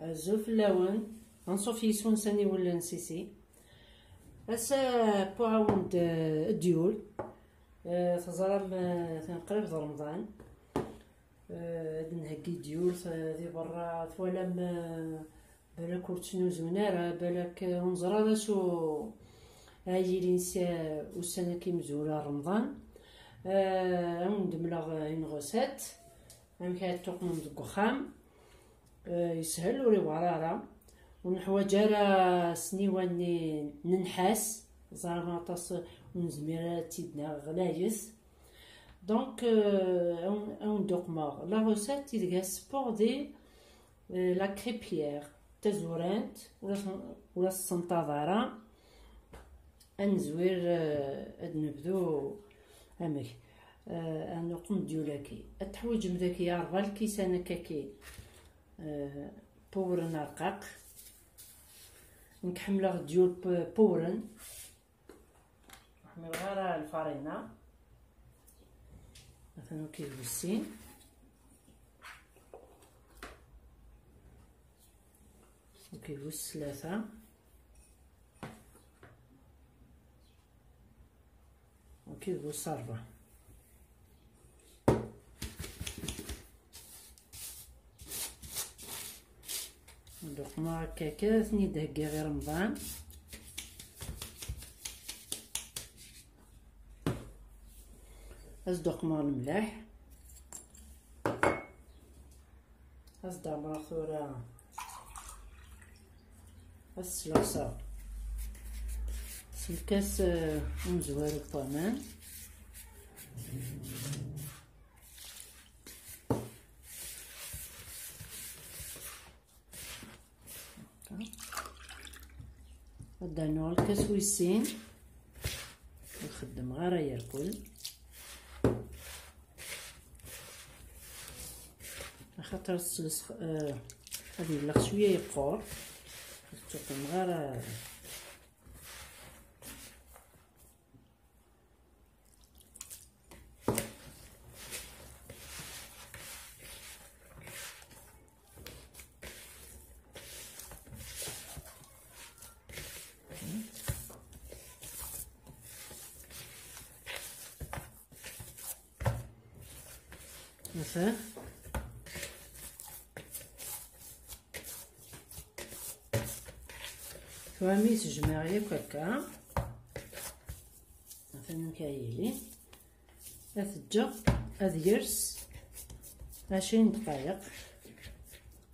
زوف اللون غنصوف يسون ساني ولا نسيسي اسا بوعاوند الديول تزرم تنقرب ذا رمضان نهكي ديول ذي برا ثوالم بالك ورتنو زونارة بالك ونزرا راسو هاي لينسا والسنة كي مزورة رمضان ندملغ اون غوسيت كاع توقمون دك وخام يسهل وري ورارا ونحواج راه سنيواني ننحاس زعما طاس ونزميرا تيدنا غلايس دونك اون دوقما لا غوسيت تيدغا سبور دي لا كريبيير تزورانت ولا السنطاضرة انزوير اد نبدو امك نقوم ديولاكي التحويج مذاكي يا رغال كيسانا كاكي بورن رقاق نكحملها ديول بورن نحمل غير الفارينة مثلا كيفوسين وكيفوس 3 وكيفوس 4 دوك ما هكاكا ثني دهكا غير رمضان أصدق مال الملاح أصدق ماثورة السلاسة سلكاس ونزوار الطمان ودانو الكاس ويسين نخدم غير ياكل خاطر السلس غادي يبلغ شويه يقور تقوم غير مثلا تواميس جماعية هكا مثلا كايلي اثجا اذيرس 20 دقائق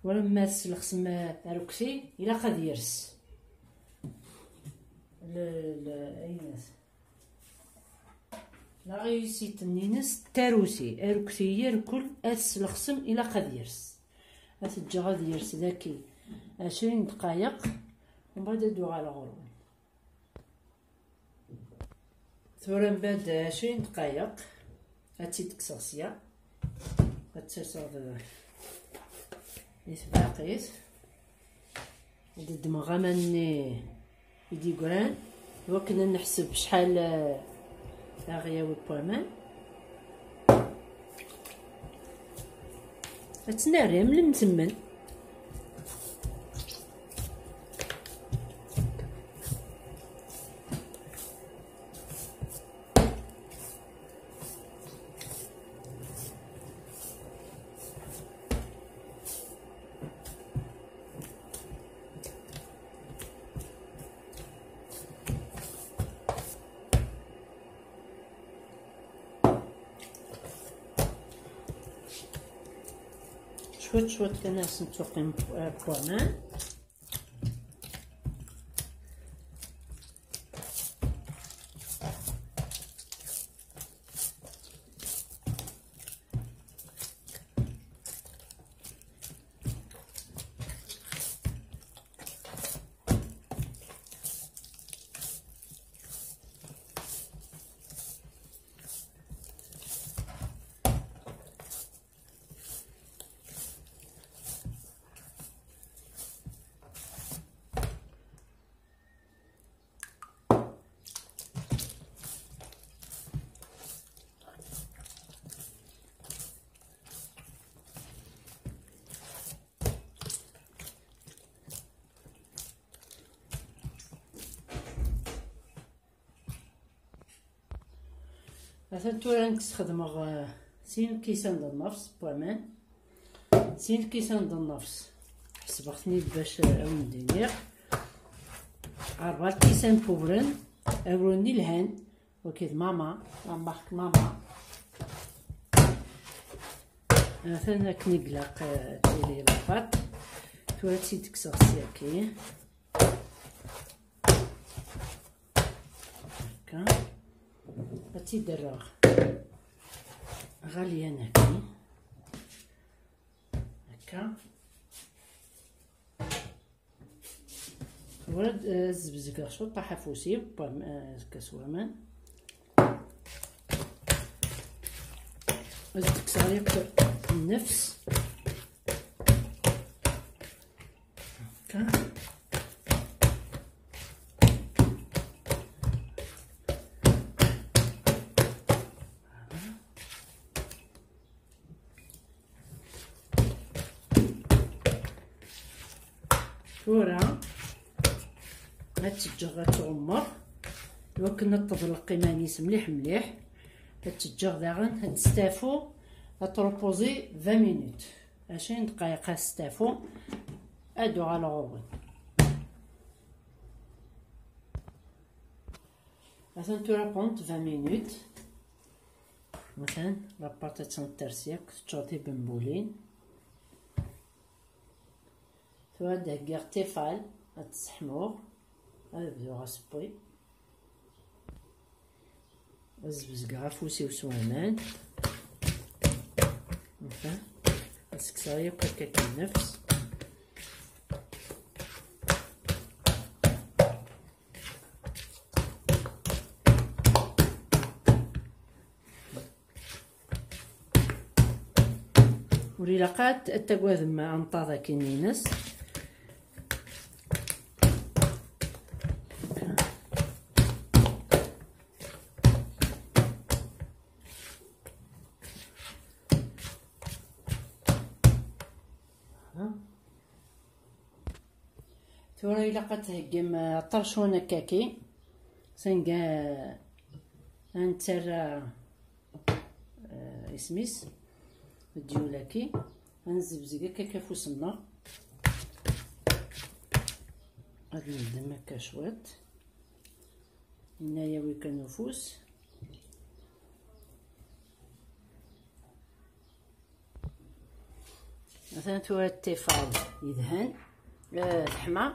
ولما الخصم اروكسي الى قد يرس ايناس لا غيسيت نينس تاروسي اروكسي الكل اس الخصم الى قد يرس اثجا غادي يرس ذاكي 20 دقائق ومن بعد ندوي على الغروب ثورا من بعد 20 دقائق هاتي ديك الصغصية هتسرد يتباقيت ندم غماني يدي قران وكنا نحسب شحال غياوي بوامان هتناري من المتمن شوية كناس نتوقم بوامان مثلا تورا نستخدم سين كيسان د النفس بوامان، سين كيسان د النفس حسبختني باش ندير 4 كيسان بوبرن أوروني الهان وكيد ماما مارك ماما. مثلا كنقلق تيلي لافاط تورا تكسر الساكي هكا تيدرغ غالية هاكي هكا ورد الزبزقة شو طاح فوسي كسوامان تكسر النفس هكا تورا هتجغ غتعمر وكنا تطلق مانيس مليح مليح. هتجغ داغن هتستافو هتروبوزي 20 مينوت 20 دقائق هتستافو ادو على غوغن. مثلا تورا بونت 20 مينوت مثلا لاباطا تنترسيك تشوطي بمبولين توا داكيغ تيفال هتسحموه غنبداو غصبي الزبزقة غفوسي وسوامان هكا نسكسايا بكاك النفس ولي لقات التقواذ مع انطاذا كينينس تورا إلا قد تهجم طرشون هكاكي سنقا غنتسرى اسميس الديولاكي غنزبزق هكاكا فوس النار غادي نبدا هكا شويط هنايا وين كنفوس مثلا تورا التيفال يدهن الحمى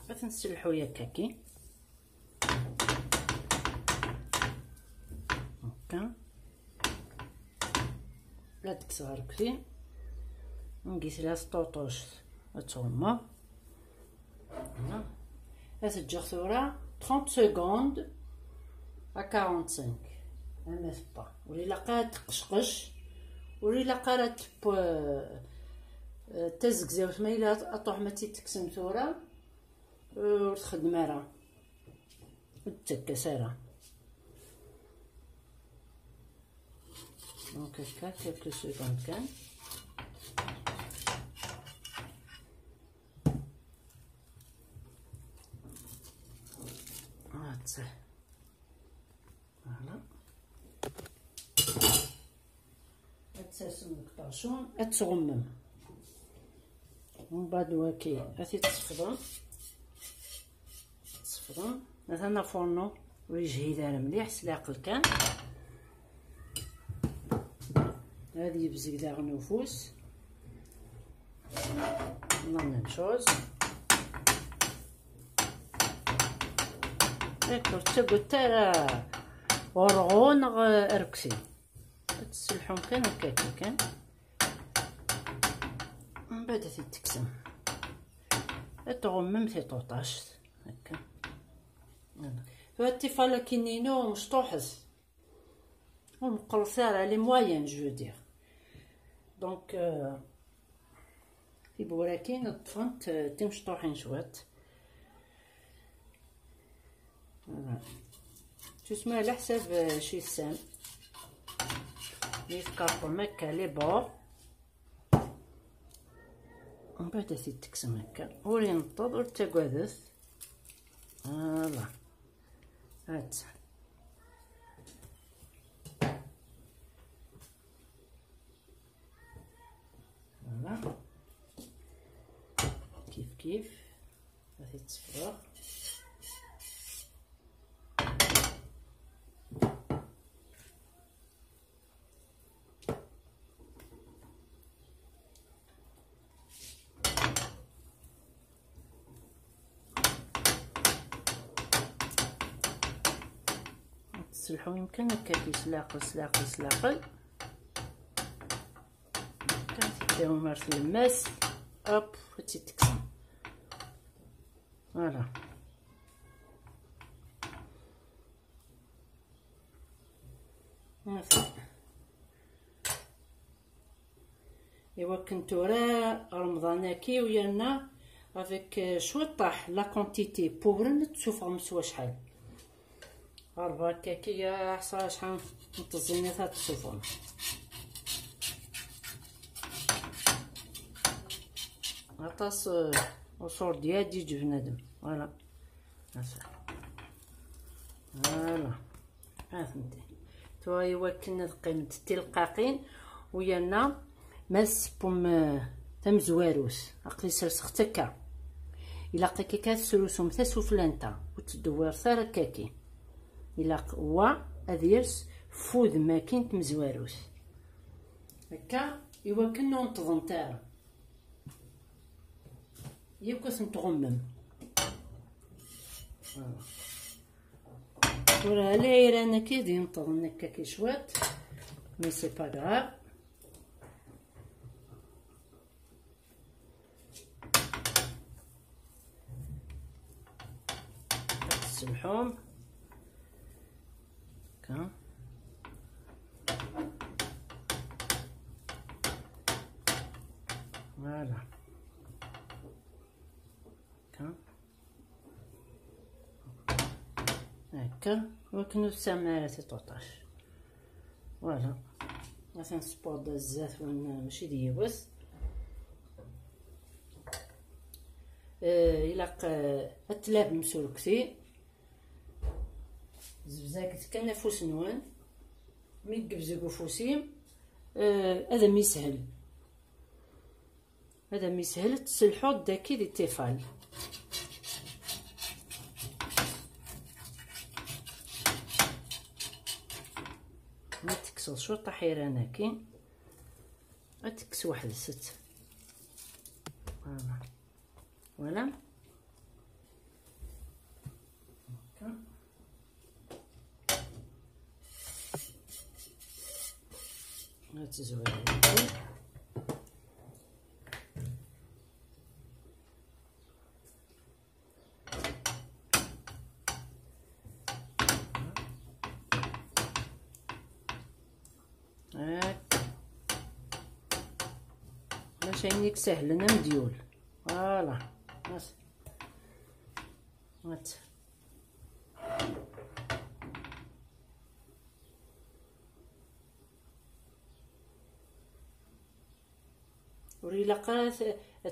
باش نسلحو هكاكي هكا لا تكسر كثير نقيس لها سطوطوش تغمر هنا تجي ثورة 30 سكوند ا 45 انا با ولي لقات تقشقش ولي لقات تزقزاو ثميلات اطوح ما تيتكسم ثورة وتخدم راه وتتكس راه دونك هكا كالكو سكوند كان هاتسه فوالا هتساسم الطاشون هتغمم ومن بعد واكي هاتي تصفضن مثلا فورنو ويجهي دار مليح سلاق الكان هادي يبزق داغ نفوس لا ميم شوز داكور تقول ترى ورغون اركسي تسلحهم كان هكاكي كان من بعد تتكسم تغمم تيطوطاش هكا هاد التيفال كينينو مشطوحز ومقرصار على موين جو دير دونك في بوراكين الطفنت تمشطوحين شوات تسمى على حساب شي سام يتكرطو مكا لي بور ومن بعد تكسم هكا وري نطض ورتقادث فوالا هات فوالا كيف غادي تصفر. تسلحو يمكن هكا سلاقل كتبداو مارس الماس هوب تيتكسم فوالا. ايوا كنتو راه رمضاناكي ويانا افيك شويه طاح لا كونتيتي بوغرن تشوفهم سوا شحال هرباكاكي يا حصا شحال نتزينيتها تشوفهم. عطاس وصور ديال ديج بنادم فوالا فوالا. ها فهمتي تو ايوا كنا قيمت تلقاقين ويانا ماس بوم تمزواروس عقلي سرسختك الا قيكي كتسروسهم تا سفلانتا وتدور ثار كاكي الا هو اديرس فود ما كاين تمزواروس هكا ايوا كنا ننتظم تاع ياكوس نتغمم وراه لا انا كي ننتظم هكا كي شوات مي سي با غراف. السلحوم هكا فوالا هكا وكنو السمارة تطوطاش فوالا. مثلا سبور دا الزيت ماشي ديوس إلا التلاب مسلوكتي زبزاكت كان فوس نوان مي قبزقو فوسيم هذا ميسهل هذا ميسهل تسلحو داكي دي تيفال ما تكسو شو طحيراناكي تكس واحد ست فوالا فوالا تزوير ماشي عينيك سهل انا مديول فوالا هات وريلا قات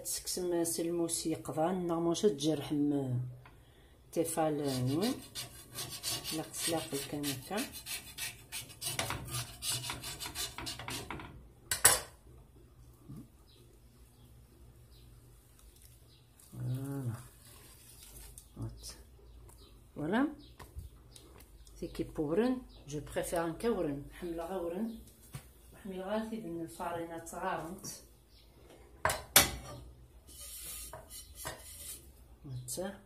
تسكسم سلموس يقضان نورمالمون تجرح تيفال نوين لاقل كان هكا فوالا سي كي بورن جو بريفير نكورن نحمل غورن نحمل غاتي من الفارينه تغارنت هانتا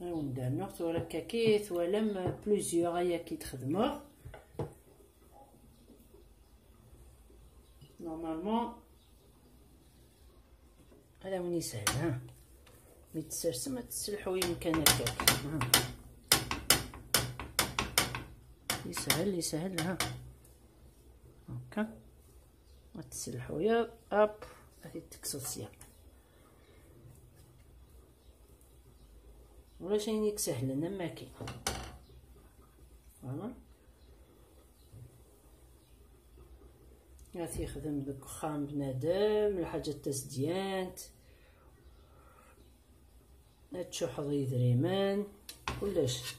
هاو ندير ولا كاكيت ولا بلوزيوغ هيا كي تخدمو نورمالمون هذا وين يسهل. ها مي تسرسم تسلحو يمكن هكاك يسهل ها هكا تسلحو يا اب غادي تكسوسيا ولا شينيك سهل انا ما كاين فوالا. غادي يخدم داك خام بنادم الحاجات تسديانت تشوحض يدريمان كلش.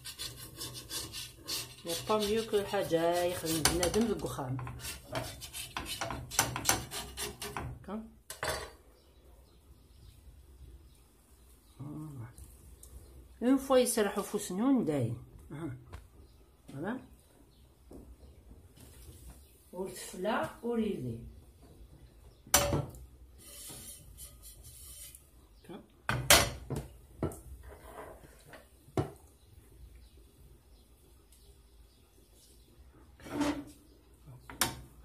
يبقى ميو كل حاجه يخدم بنادم بالوخام. اون فوا يسرحوا في سنون داين. فوالا والفلا وريلي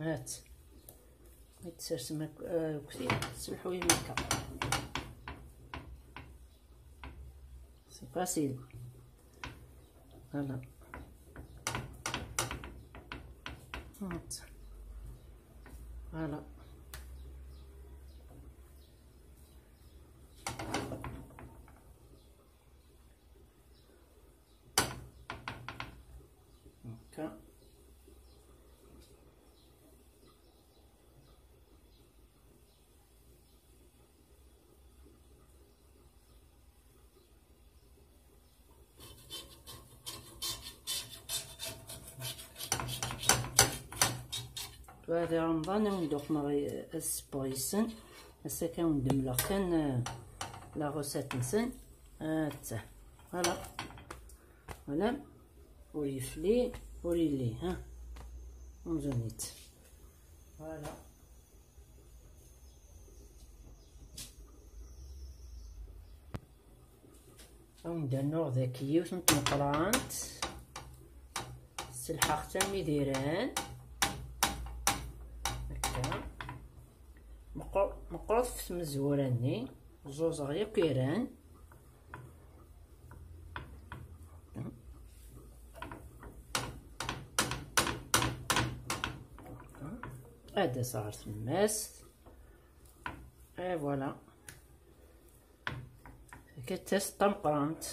هات يتسرسم كثير تسلحوا يميكا. سي فاسيل. فوالا هات فوالا هكا. هذا رمضان ندوق مغي السبويسن هسا كندملغ كان لا غوسات نسن هاتا. فوالا فوالا وريفلي وريلي ها ونزنيت. فوالا ونبدا نوغ ذاك يوت نتمقرانت السلحة حتى ميديران هكا. مقرف مزوراني زوز غير كيران. هذا صارت الماس. اي فوالا كتست طمقرانت.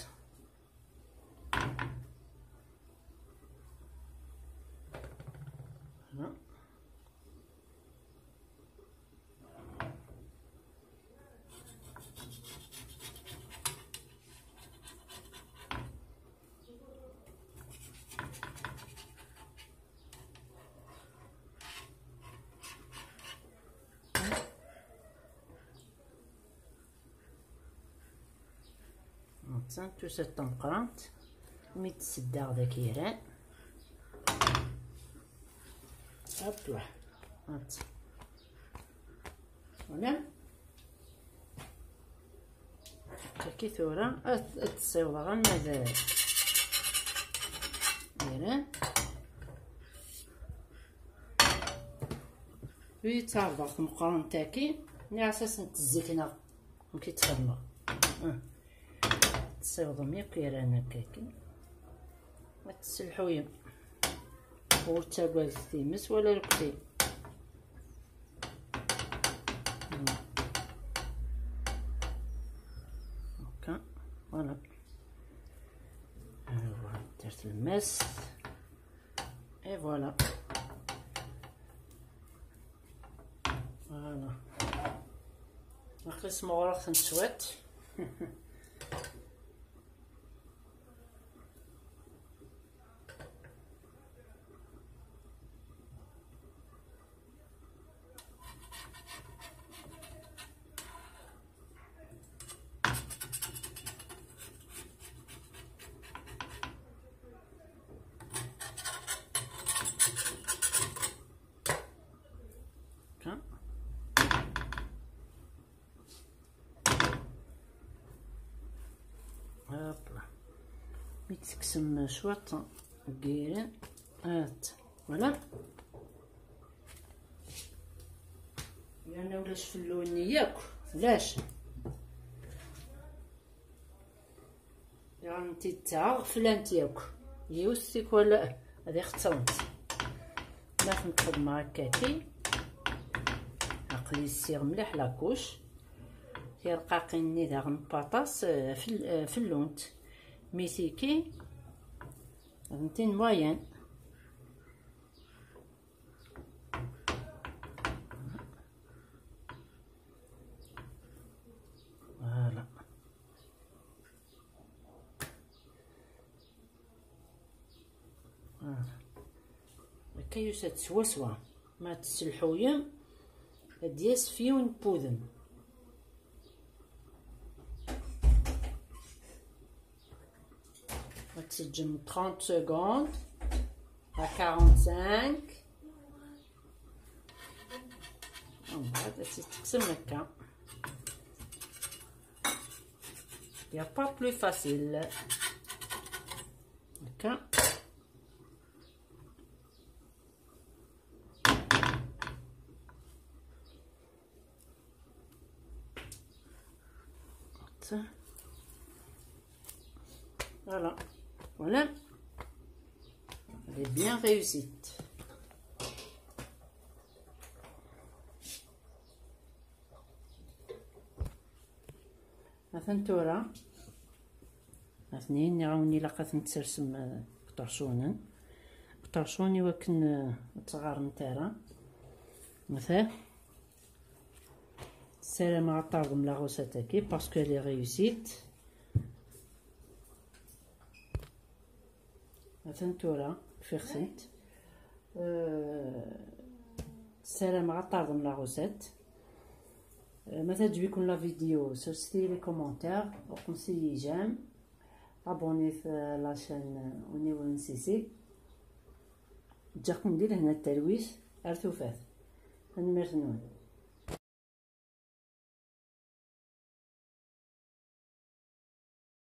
تو ست طمقرانت مي تسداغ داك يران. هاطلع هات ولا كي ثورة تصيوض غير ماذا يران ويتعرض مقارن تاكي على اساس نتزيكنا كي تخدم تصيوض مية كيران هكاكي وتسلحو يم ورتاقال تيمس ولا ركتي. هكا فوالا درت الماس اي فوالا فوالا نقص مغرق نشوات. هاطلع ميتكسم شوط كيران هات فوالا. يعني ولاش فلوني ياك ولاش يعني انتي تاع فلانت ياك يوسيك ولا هذه اخترت ما فهمت مع هكاكي. عقلي السير مليح لاكوش رقاقيني داغ بطاطس في اللونت ميسيكي فهمتين موين. فوالا هكا يوسات سوا ما تسلحويم دياس فيون بودم. تسجم 30 secondes à 45. ومن بعد تقسم هكا. يا با بلو فاسيل هكا. Voilà, voilà, elle est bien réussie. مثلا تورا اثنين يعاوني لقات نتسرسم قطرشوني وكن صغار نتاعها مثلا السلام عطاهم لا غوساتاكي باسكو لي ريوسيت. مثلا تورا فيغسيت السلام عطاهم لا غوسات. مثلا تجيكم لا فيديو سيرسي لي كومونتير وقمسي جيم ابوني في لاشين ونيو نسيسي جاكم ندير هنا التلويث ارثوفات نمرتنون.